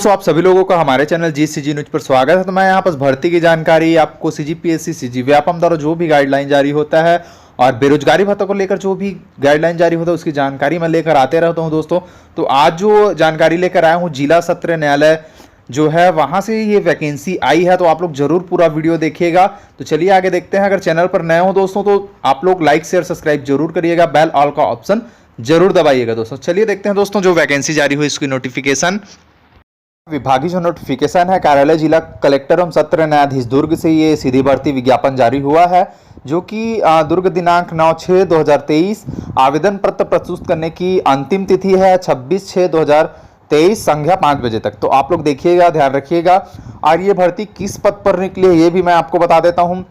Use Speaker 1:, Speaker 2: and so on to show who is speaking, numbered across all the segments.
Speaker 1: दोस्तों आप सभी लोगों का हमारे चैनल जीसीजी न्यूज पर स्वागत है। तो मैं यहाँ पर भर्ती की जानकारी आपको सीजीपीएससी सीजी व्यापम द्वारा जो भी गाइडलाइन जारी होता है और बेरोजगारी भत्ता को लेकर जो भी गाइडलाइन जारी होता है उसकी जानकारी मैं लेकर आते रहता हूँ दोस्तों। तो आज जो जानकारी लेकर आया हूँ जिला सत्र न्यायालय जो है वहां से ये वैकेंसी आई है, तो आप लोग जरूर पूरा वीडियो देखिएगा। तो चलिए आगे देखते हैं। अगर चैनल पर नए हो दोस्तों तो आप लोग लाइक शेयर सब्सक्राइब जरूर करिएगा, बेल ऑल का ऑप्शन जरूर दबाइएगा दोस्तों। चलिए देखते हैं दोस्तों जो वैकेंसी जारी हुई इसकी नोटिफिकेशन। विभागीय जो नोटिफिकेशन है कार्यालय जिला कलेक्टर एवं सत्र न्यायाधीश दुर्ग से ये सीधी भर्ती विज्ञापन जारी हुआ है, जो कि दुर्ग दिनांक 9/6/2023। आवेदन पत्र प्रस्तुत करने की अंतिम तिथि है 26/6/2023 संध्या 5 बजे तक। तो आप लोग देखिएगा, ध्यान रखिएगा। और ये भर्ती किस पद पर निकली है ये भी मैं आपको बता देता हूँ।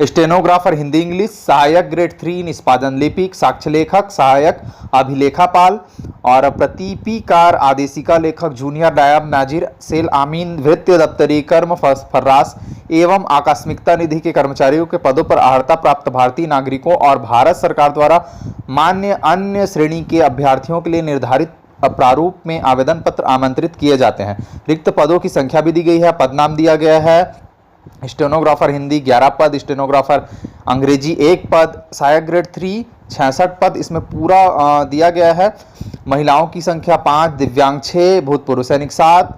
Speaker 1: स्टेनोग्राफर हिंदी इंग्लिश, सहायक ग्रेड 3 निष्पादन लिपिक, साक्ष्य लेखक, सहायक अभिलेखापाल और प्रतिपिकार आदेशिका लेखक, जूनियर नायब नाजिर सेल आमीन, वृत्तीय दफ्तरी कर्म फर्रास एवं आकस्मिकता निधि के कर्मचारियों के पदों पर अर्हता प्राप्त भारतीय नागरिकों और भारत सरकार द्वारा मान्य अन्य श्रेणी के अभ्यर्थियों के लिए निर्धारित प्रारूप में आवेदन पत्र आमंत्रित किए जाते हैं। रिक्त पदों की संख्या भी दी गई है। पद नाम दिया गया है स्टेनोग्राफर हिंदी 11 पद, स्टेनोग्राफर अंग्रेजी 1 पद, सहायक ग्रेड 3 66 पद इसमें पूरा दिया गया है। महिलाओं की संख्या 5, दिव्यांग 6, भूतपूर्व सैनिक 7।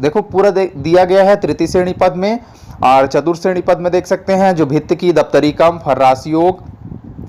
Speaker 1: देखो पूरा दिया गया है। तृतीय श्रेणी पद में और चतुर्थ श्रेणी पद में देख सकते हैं जो भित्त की दफ्तरी कम फर्रास योग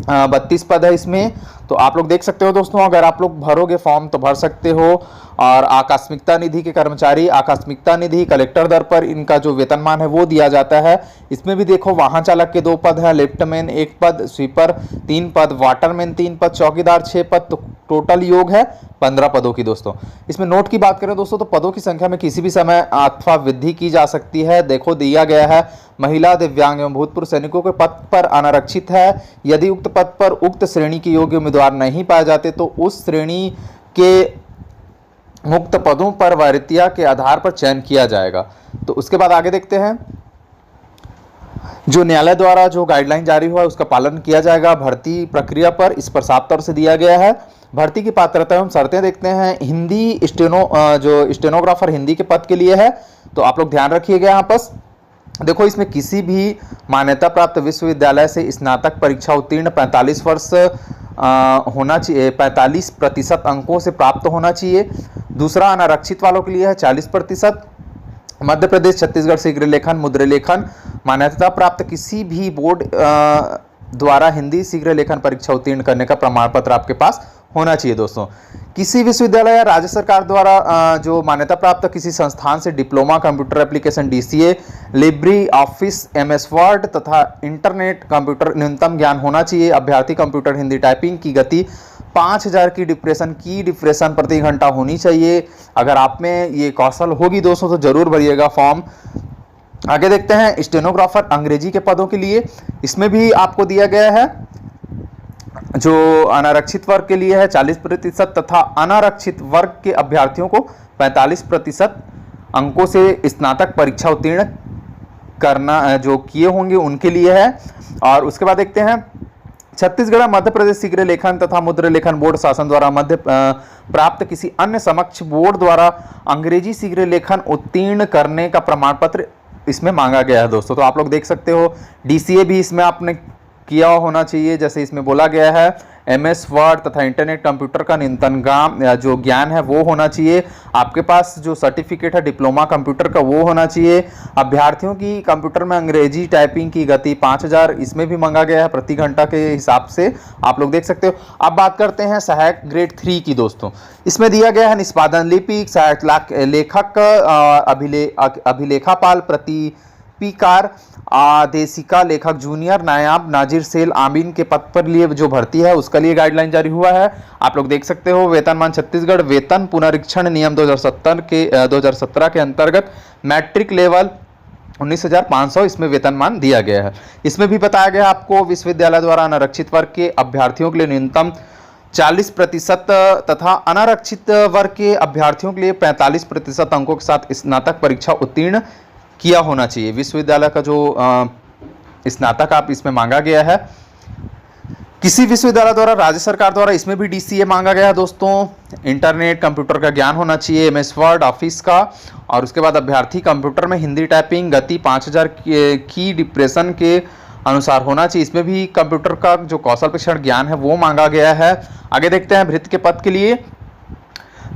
Speaker 1: 32 पद है इसमें। तो आप लोग देख सकते हो दोस्तों, अगर आप लोग भरोगे फॉर्म तो भर सकते हो। और आकस्मिकता निधि के कर्मचारी, आकस्मिकता निधि कलेक्टर दर पर इनका जो वेतनमान है वो दिया जाता है। इसमें भी देखो वाहन चालक के 2 पद है, लिफ्टमैन 1 पद, स्वीपर 3 पद, वाटरमैन 3 पद, चौकीदार 6 पद। तो टोटल योग है 15 पदों की दोस्तों। इसमें नोट की बात करें दोस्तों तो पदों की संख्या में किसी भी समय अथवा वृद्धि की जा सकती है। देखो दिया गया है महिला, दिव्यांग एवं भूतपूर्व सैनिकों के पद पर अनारक्षित है। यदि उक्त पद पर उक्त श्रेणी के योग्य उम्मीदवार नहीं पाए जाते तो उस श्रेणी के मुक्त पदों पर वरीयता के आधार पर चयन किया जाएगा। तो उसके बाद आगे देखते हैं। जो न्यायालय द्वारा जो गाइडलाइन जारी हुआ है उसका पालन किया जाएगा। भर्ती प्रक्रिया पर इस पर साफ तौर से दिया गया है। भर्ती की पात्रता एवं शर्तें देखते हैं। हिंदी जो स्टेनोग्राफर हिंदी के पद के लिए है, तो आप लोग ध्यान रखिएगा। यहाँ पर देखो इसमें किसी भी मान्यता प्राप्त विश्वविद्यालय से स्नातक परीक्षा उत्तीर्ण 45 वर्ष होना चाहिए, 45% अंकों से प्राप्त होना चाहिए। दूसरा अनारक्षित वालों के लिए है 40%। मध्य प्रदेश, छत्तीसगढ़ शीघ्र लेखन, मुद्रा लेखन मान्यता प्राप्त किसी भी बोर्ड द्वारा हिंदी शीघ्र लेखन परीक्षा उत्तीर्ण करने का प्रमाण पत्र आपके पास होना चाहिए दोस्तों। किसी विश्वविद्यालय या राज्य सरकार द्वारा जो मान्यता प्राप्त किसी संस्थान से diploma computer application DCA, Libre office, MS word तथा इंटरनेट कंप्यूटर न्यूनतम ज्ञान होना चाहिए। अभ्यर्थी कंप्यूटर हिंदी टाइपिंग की गति 5000 की डिप्रेशन प्रति घंटा होनी चाहिए। अगर आप में ये कौशल होगी दोस्तों तो जरूर भरिएगा फॉर्म। आगे देखते हैं स्टेनोग्राफर अंग्रेजी के पदों के लिए। इसमें भी आपको दिया गया है जो अनारक्षित वर्ग के लिए है 40% तथा अनारक्षित वर्ग के अभ्यर्थियों को 45% अंकों से स्नातक परीक्षा उत्तीर्ण करना जो किए होंगे उनके लिए है। और उसके बाद देखते हैं छत्तीसगढ़ मध्य प्रदेश शीघ्र लेखन तथा मुद्रा लेखन बोर्ड शासन द्वारा मध्य प्राप्त किसी अन्य समक्ष बोर्ड द्वारा अंग्रेजी शीघ्र लेखन उत्तीर्ण करने का प्रमाण पत्र इसमें मांगा गया है दोस्तों। तो आप लोग देख सकते हो DCA भी इसमें आपने किया होना चाहिए। जैसे इसमें बोला गया है MS वर्ड तथा इंटरनेट कंप्यूटर का न्यूनतम जो ज्ञान है वो होना चाहिए। आपके पास जो सर्टिफिकेट है डिप्लोमा कंप्यूटर का वो होना चाहिए। अभ्यर्थियों की कंप्यूटर में अंग्रेजी टाइपिंग की गति 5000 इसमें भी मांगा गया है प्रति घंटा के हिसाब से, आप लोग देख सकते हो। अब बात करते हैं सहायक ग्रेड 3 की दोस्तों। इसमें दिया गया है निष्पादन लिपिक, सहायक लेखक, अभिलेखापाल, प्रतिपिकार आदेशिका लेखक, जूनियर नायब नाजिर सेल आमीन के पद पर लिए जो भर्ती है उसका लिए गाइडलाइन जारी हुआ है। आप लोग देख सकते हो। वेतनमान छत्तीसगढ़ वेतन पुनरीक्षण नियम 2017 के अंतर्गत मैट्रिक लेवल 19,500 इसमें वेतनमान दिया गया है। इसमें भी बताया गया आपको विश्वविद्यालय द्वारा अनारक्षित वर्ग के अभ्यर्थियों के लिए न्यूनतम 40% तथा अनारक्षित वर्ग के अभ्यर्थियों के लिए 45% अंकों के साथ स्नातक परीक्षा उत्तीर्ण किया होना चाहिए। विश्वविद्यालय का जो स्नातक आप इसमें मांगा गया है। किसी विश्वविद्यालय द्वारा राज्य सरकार द्वारा इसमें भी डीसीए मांगा गया है दोस्तों। इंटरनेट कंप्यूटर का ज्ञान होना चाहिए, एमएस वर्ड ऑफिस का, और उसके बाद अभ्यर्थी कंप्यूटर में हिंदी टाइपिंग गति 5000 की डिप्रेशन के अनुसार होना चाहिए। इसमें भी कंप्यूटर का जो कौशल प्रशिक्षण ज्ञान है वो मांगा गया है। आगे देखते हैं भृत्य के पद के लिए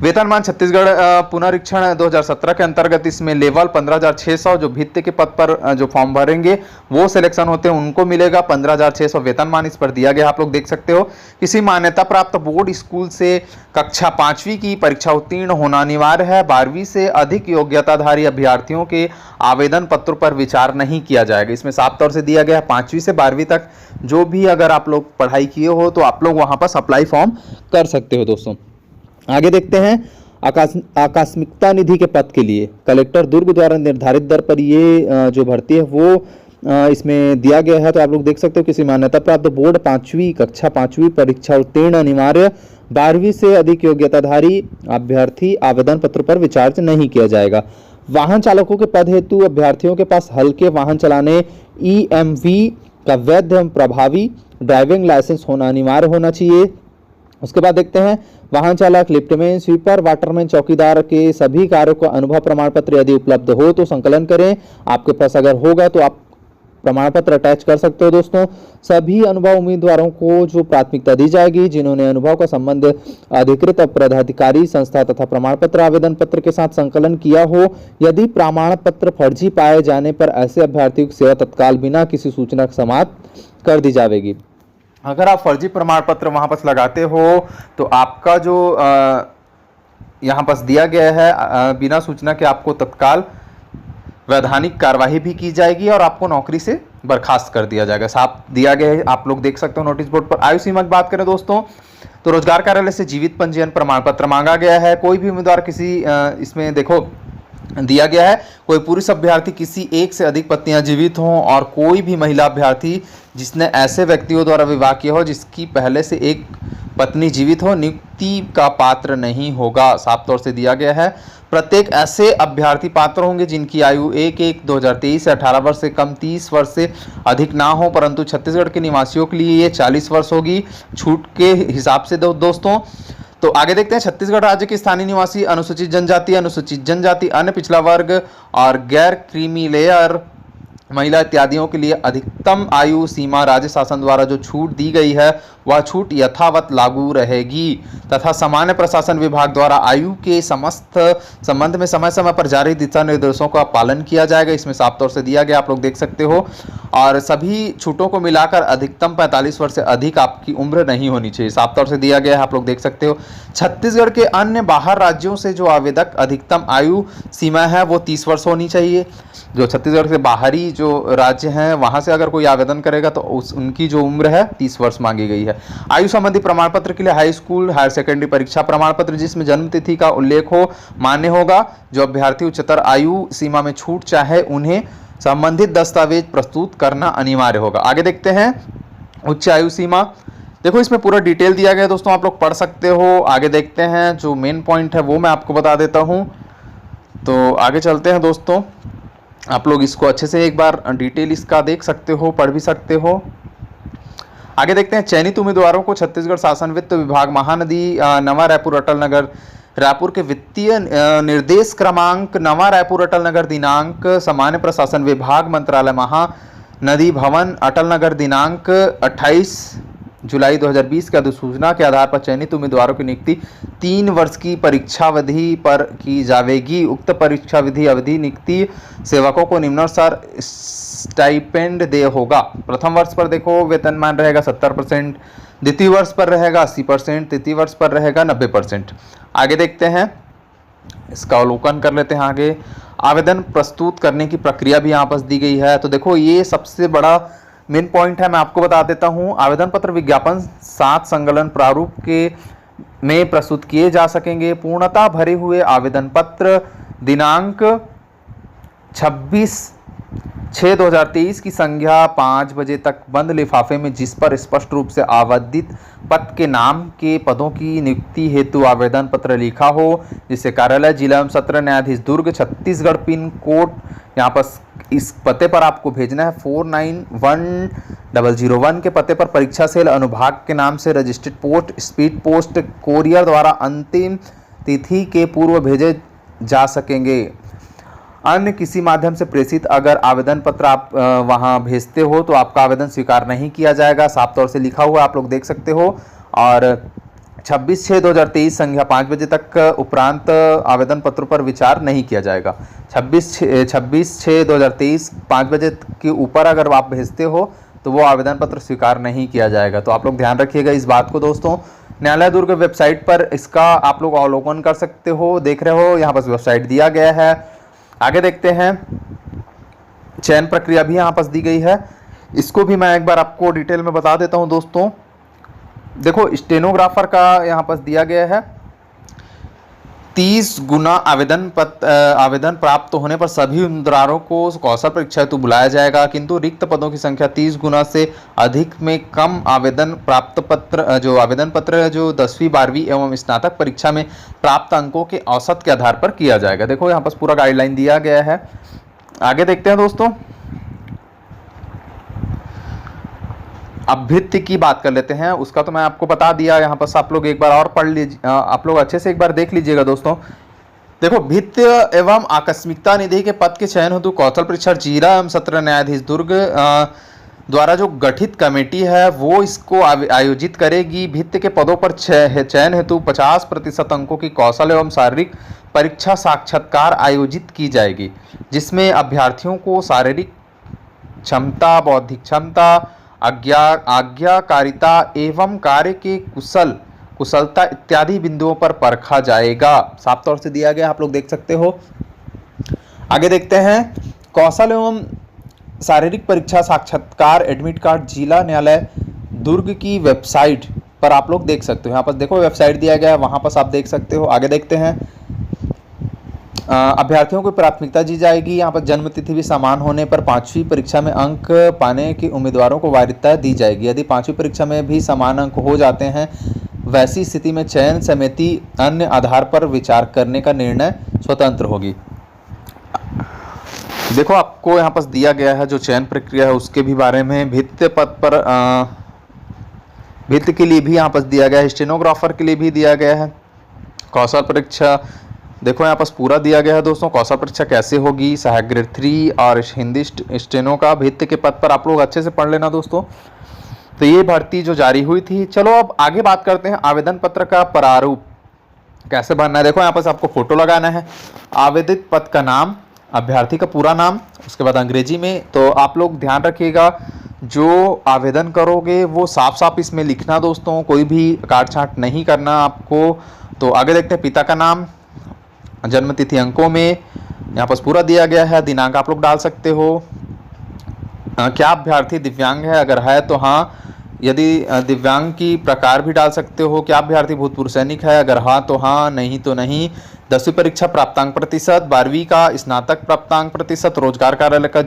Speaker 1: वेतनमान छत्तीसगढ़ पुनरीक्षण 2017 के अंतर्गत इसमें लेवल 15,600 जो भित्ति के पद पर जो फॉर्म भरेंगे वो सिलेक्शन होते हैं उनको मिलेगा 15,600 वेतनमान इस पर दिया गया। आप लोग देख सकते हो किसी मान्यता प्राप्त बोर्ड स्कूल से कक्षा 5वीं की परीक्षा उत्तीर्ण होना अनिवार्य है। 12वीं से अधिक योग्यताधारी अभ्यर्थियों के आवेदन पत्र पर विचार नहीं किया जाएगा। इसमें साफ तौर से दिया गया है 5वीं से 12वीं तक जो भी अगर आप लोग पढ़ाई किए हो तो आप लोग वहां पर अप्लाई फॉर्म कर सकते हो दोस्तों। आगे देखते हैं आकस्मिकता निधि के पद के लिए कलेक्टर दुर्ग द्वारा निर्धारित दर पर ये जो भर्ती है वो इसमें दिया गया है। तो आप लोग देख सकते हो किसी मान्यता प्राप्त बोर्ड 5वीं कक्षा 5वीं परीक्षा उत्तीर्ण अनिवार्य 12वीं से अधिक योग्यताधारी अभ्यर्थी आवेदन पत्र पर विचार नहीं किया जाएगा। वाहन चालकों के पद हेतु अभ्यर्थियों के पास हल्के वाहन चलाने EMV का वैध एवं प्रभावी ड्राइविंग लाइसेंस होना अनिवार्य होना चाहिए। उसके बाद देखते हैं वाहन चालक, लिफ्टमैन, स्वीपर, वाटरमैन, चौकीदार के सभी कार्यों का अनुभव प्रमाण पत्र यदि उपलब्ध हो तो संकलन करें। आपके पास अगर होगा तो आप प्रमाण पत्र अटैच कर सकते हो दोस्तों। सभी अनुभव उम्मीदवारों को जो प्राथमिकता दी जाएगी जिन्होंने अनुभव का संबंध अधिकृत पदाधिकारी संस्था तथा प्रमाण पत्र आवेदन पत्र के साथ संकलन किया हो। यदि प्रमाण पत्र फर्जी पाए जाने पर ऐसे अभ्यर्थियों की सेवा तत्काल बिना किसी सूचना के समाप्त कर दी जाएगी। अगर आप फर्जी प्रमाण पत्र वहां पर लगाते हो तो आपका जो यहाँ पर दिया गया है बिना सूचना के आपको तत्काल वैधानिक कार्यवाही भी की जाएगी और आपको नौकरी से बर्खास्त कर दिया जाएगा। साफ दिया गया है, आप लोग देख सकते हो नोटिस बोर्ड पर। आयु सीमा की बात करें दोस्तों तो रोजगार कार्यालय से जीवित पंजीयन प्रमाण पत्र मांगा गया है। कोई भी उम्मीदवार किसी इसमें देखो दिया गया है कोई पुरुष अभ्यर्थी किसी एक से अधिक पत्नियां जीवित हों और कोई भी महिला अभ्यर्थी जिसने ऐसे व्यक्तियों द्वारा विवाह किया हो जिसकी पहले से एक पत्नी जीवित हो नियुक्ति का पात्र नहीं होगा। साफ तौर से दिया गया है प्रत्येक ऐसे अभ्यर्थी पात्र होंगे जिनकी आयु 1/1/2023 से 18 वर्ष से कम 30 वर्ष से अधिक ना हो, परंतु छत्तीसगढ़ के निवासियों के लिए ये 40 वर्ष होगी छूट के हिसाब से दोस्तों। तो आगे देखते हैं छत्तीसगढ़ राज्य के स्थानीय निवासी अनुसूचित जनजाति अन्य पिछड़ा वर्ग और गैर क्रीमी लेयर महिला इत्यादियों के लिए अधिकतम आयु सीमा राज्य शासन द्वारा जो छूट दी गई है वह छूट यथावत लागू रहेगी तथा सामान्य प्रशासन विभाग द्वारा आयु के समस्त संबंध में समय समय पर जारी दिशा निर्देशों का पालन किया जाएगा। इसमें साफ तौर से दिया गया, आप लोग देख सकते हो। और सभी छूटों को मिलाकर अधिकतम 45 वर्ष से अधिक आपकी उम्र नहीं होनी चाहिए, साफ तौर से दिया गया है, आप लोग देख सकते हो। छत्तीसगढ़ के अन्य बाहर राज्यों से जो आवेदक अधिकतम आयु सीमा है वो 30 वर्ष होनी चाहिए। जो छत्तीसगढ़ से बाहरी जो राज्य हैं वहां से अगर कोई आवेदन करेगा तो उनकी जो उम्र है 30 वर्ष मांगी गई है। आयु संबंधी प्रमाण पत्र के लिए हाई स्कूल हायर सेकेंडरी परीक्षा प्रमाण पत्र जिसमें जन्म तिथि का उल्लेख हो मान्य होगा। जो अभ्यर्थी उच्चतर आयु सीमा में छूट चाहे उन्हें संबंधित दस्तावेज प्रस्तुत करना अनिवार्य होगा। आगे देखते हैं उच्च आयु सीमा। देखो इसमें पूरा डिटेल दिया गया है दोस्तों, आप लोग पढ़ सकते हो। आगे देखते हैं जो मेन पॉइंट है वो मैं आपको बता देता हूं। तो आगे चलते हैं दोस्तों, आप लोग इसको अच्छे से एक बार डिटेल इसका देख सकते हो, पढ़ भी सकते हो। आगे देखते हैं चयनित उम्मीदवारों को छत्तीसगढ़ शासन वित्त विभाग महानदी नवा रायपुर अटल नगर रायपुर के वित्तीय निर्देश क्रमांक नवा रायपुर अटल नगर दिनांक सामान्य प्रशासन विभाग मंत्रालय महानदी भवन अटल नगर दिनांक 28 जुलाई 2020 के अधिसूचना के आधार पर चयनित उम्मीदवारों की नियुक्ति 3 वर्ष की परीक्षावधि पर की जाएगी। उक्त परीक्षाविधि अवधि नियुक्ति सेवकों को निम्नानुसार स्टाइपेंड दे होगा। प्रथम वर्ष पर देखो वेतनमान रहेगा 70%, द्वितीय वर्ष पर रहेगा 80%, तृतीय वर्ष पर रहेगा 90%। आगे देखते हैं, इसका अवलोकन कर लेते हैं। आगे आवेदन प्रस्तुत करने की प्रक्रिया भी यहाँ पर दी गई है। तो देखो ये सबसे बड़ा मेन पॉइंट है, मैं आपको बता देता हूं। आवेदन पत्र विज्ञापन 7 संकलन प्रारूप के में प्रस्तुत किए जा सकेंगे। पूर्णतः भरे हुए आवेदन पत्र दिनांक 26/6/2023 की संध्या 5 बजे तक बंद लिफाफे में जिस पर स्पष्ट रूप से आवंटित पद के नाम के पदों की नियुक्ति हेतु आवेदन पत्र लिखा हो, जिसे कार्यालय जिला एवं सत्र न्यायाधीश दुर्ग छत्तीसगढ़ पिन कोड यहाँ पर इस पते पर आपको भेजना है 491001 के पते पर परीक्षा सेल अनुभाग के नाम से registered post speed post courier द्वारा अंतिम तिथि के पूर्व भेजे जा सकेंगे। अन्य किसी माध्यम से प्रेषित अगर आवेदन पत्र आप वहां भेजते हो तो आपका आवेदन स्वीकार नहीं किया जाएगा, साफ तौर से लिखा हुआ आप लोग देख सकते हो। और 26/6/2023 संध्या 5 बजे तक उपरांत आवेदन पत्रों पर विचार नहीं किया जाएगा। 26/6/2023 5 बजे के ऊपर अगर आप भेजते हो तो वो आवेदन पत्र स्वीकार नहीं किया जाएगा। तो आप लोग ध्यान रखिएगा इस बात को दोस्तों। न्यायालय दुर्ग वेबसाइट पर इसका आप लोग अवलोकन कर सकते हो, देख रहे हो यहाँ पर वेबसाइट दिया गया है। आगे देखते हैं, चयन प्रक्रिया भी यहाँ पर दी गई है, इसको भी मैं एक बार आपको डिटेल में बता देता हूँ दोस्तों। देखो स्टेनोग्राफर का यहाँ पर दिया गया है 30 गुना आवेदन प्राप्त होने पर सभी उम्मीदवारों को कौशल परीक्षा हेतु बुलाया जाएगा, किंतु रिक्त पदों की संख्या 30 गुना से अधिक में कम आवेदन पत्र जो 10वीं 12वीं एवं स्नातक परीक्षा में प्राप्त अंकों के औसत के आधार पर किया जाएगा। देखो यहाँ पर पूरा गाइडलाइन दिया गया है। आगे देखते हैं दोस्तों, अब भित्ति की बात कर लेते हैं। उसका तो मैं आपको बता दिया, यहाँ पर आप लोग एक बार और पढ़ लीजिए, आप लोग अच्छे से एक बार देख लीजिएगा दोस्तों। देखो भित्ति एवं आकस्मिकता निधि के पद के चयन हेतु कौशल परीक्षा जिला एवं सत्र न्यायाधीश दुर्ग द्वारा जो गठित कमेटी है वो इसको आयोजित करेगी। भित्ति के पदों पर चयन हेतु 50% अंकों की कौशल एवं शारीरिक परीक्षा साक्षात्कार आयोजित की जाएगी, जिसमें अभ्यर्थियों को शारीरिक क्षमता, बौद्धिक क्षमता, आज्ञाकारिता एवं कार्य के कुशलता इत्यादि बिंदुओं पर परखा जाएगा। साफ तौर से दिया गया, आप लोग देख सकते हो। आगे देखते हैं, कौशल एवं शारीरिक परीक्षा साक्षात्कार एडमिट कार्ड जिला न्यायालय दुर्ग की वेबसाइट पर आप लोग देख सकते हो। यहाँ पर देखो वेबसाइट दिया गया है, वहां पर आप देख सकते हो। आगे देखते हैं, अभ्यर्थियों को प्राथमिकता दी जाएगी। यहाँ पर जन्म तिथि भी समान होने पर 5वीं परीक्षा में अंक पाने के उम्मीदवारों को वरीयता दी जाएगी। यदि 5वीं परीक्षा में भी समान अंक हो जाते हैं, वैसी स्थिति में चयन समिति अन्य आधार पर विचार करने का निर्णय स्वतंत्र होगी। देखो आपको यहाँ पर दिया गया है जो चयन प्रक्रिया है उसके भी बारे में। भित्ति पद पर भित्ति के लिए भी यहाँ पर दिया गया है, स्टेनोग्राफर के लिए भी दिया गया है। कौशल परीक्षा देखो यहाँ पर पूरा दिया गया है दोस्तों, कौशल परीक्षा कैसे होगी, सहायक ग्रेड 3 और हिंदी स्टेनो का भित्ति के पद पर आप लोग अच्छे से पढ़ लेना दोस्तों। तो ये भर्ती जो जारी हुई थी। चलो अब आगे बात करते हैं आवेदन पत्र का प्रारूप कैसे भरना है। देखो यहाँ पर आपको फोटो लगाना है, आवेदित पद का नाम, अभ्यर्थी का पूरा नाम, उसके बाद अंग्रेजी में। तो आप लोग ध्यान रखिएगा, जो आवेदन करोगे वो साफ साफ इसमें लिखना दोस्तों, कोई भी काट छांट नहीं करना आपको। तो आगे देखते हैं, पिता का नाम, जन्म तिथि अंकों में यहाँ पर पूरा दिया गया है, दिनांक आप लोग डाल सकते हो। क्या अभ्यर्थी दिव्यांग है, अगर है तो हाँ, यदि दिव्यांग की प्रकार भी डाल सकते हो। क्या अभ्यर्थी भूतपूर्व सैनिक है, अगर हाँ तो हाँ, नहीं तो नहीं। 10वीं परीक्षा प्राप्तांक प्रतिशत, 12वीं का स्नातक प्राप्तांक प्रतिशत, रोजगार कार्यालय का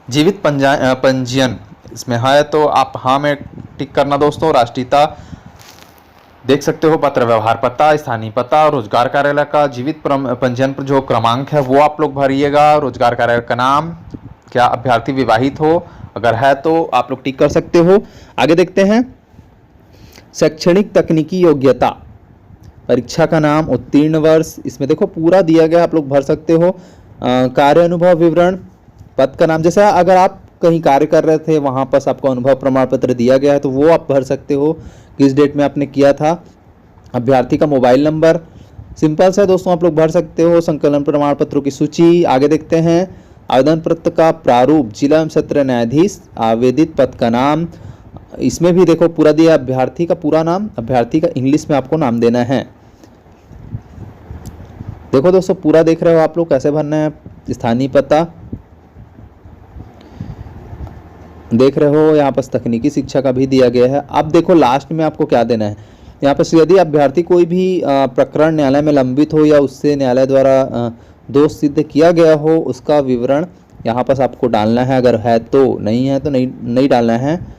Speaker 1: जीवित पंजीयन इसमें है तो आप हाँ में टिक करना दोस्तों। राष्ट्रीयता देख सकते हो, पत्र व्यवहार पता, स्थानीय पता, रोजगार कार्यालय का जीवित पंजीयन पर जो क्रमांक है वो आप लोग भरिएगा। रोजगार कार्यालय का नाम, क्या अभ्यर्थी विवाहित हो, अगर है तो आप लोग टिक कर सकते हो। आगे देखते हैं, शैक्षणिक तकनीकी योग्यता, परीक्षा का नाम, उत्तीर्ण वर्ष, इसमें देखो पूरा दिया गया, आप लोग भर सकते हो। कार्य अनुभव विवरण, पद का नाम, जैसा अगर आप कहीं कार्य कर रहे थे वहाँ पर आपको अनुभव प्रमाण पत्र दिया गया है तो वो आप भर सकते हो, किस डेट में आपने किया था। अभ्यर्थी का मोबाइल नंबर, सिंपल सा दोस्तों आप लोग भर सकते हो। संकलन प्रमाण पत्रों की सूची। आगे देखते हैं, आवेदन पत्र का प्रारूप, जिला एवं सत्र न्यायाधीश, आवेदित पद का नाम, इसमें भी देखो पूरा दिया, अभ्यर्थी का पूरा नाम, अभ्यर्थी का इंग्लिश में आपको नाम देना है। देखो दोस्तों पूरा देख रहे हो आप लोग कैसे भरना है। स्थानीय पता देख रहे हो, यहाँ पर तकनीकी शिक्षा का भी दिया गया है। अब देखो लास्ट में आपको क्या देना है, यहाँ पर यदि अभ्यर्थी कोई भी प्रकरण न्यायालय में लंबित हो या उससे न्यायालय द्वारा दोष सिद्ध किया गया हो उसका विवरण यहाँ पर आपको डालना है, अगर है तो, नहीं है तो नहीं डालना है।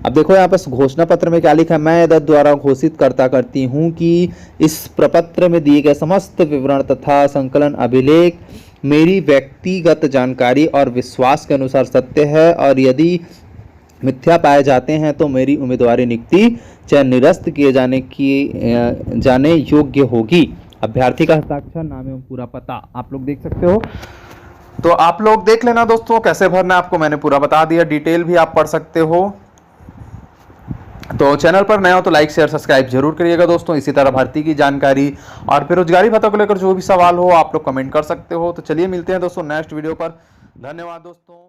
Speaker 1: अब देखो यहाँ पर घोषणा पत्र में क्या लिखा है, मैं दत्त द्वारा घोषित करती हूँ कि इस प्रपत्र में दिए गए समस्त विवरण तथा संकलन अभिलेख मेरी व्यक्तिगत जानकारी और विश्वास के अनुसार सत्य है और यदि मिथ्या पाए जाते हैं तो मेरी उम्मीदवारी नियुक्ति चाहे निरस्त किए जाने योग्य होगी। अभ्यर्थी का हस्ताक्षर, नाम एवं पूरा पता आप लोग देख सकते हो। तो आप लोग देख लेना दोस्तों, कैसे भरना है आपको मैंने पूरा बता दिया, डिटेल भी आप पढ़ सकते हो। तो चैनल पर नया हो तो लाइक शेयर सब्सक्राइब जरूर करिएगा दोस्तों। इसी तरह भर्ती की जानकारी और बेरोजगारी भत्ता को लेकर जो भी सवाल हो आप लोग कमेंट कर सकते हो। तो चलिए मिलते हैं दोस्तों नेक्स्ट वीडियो पर। धन्यवाद दोस्तों।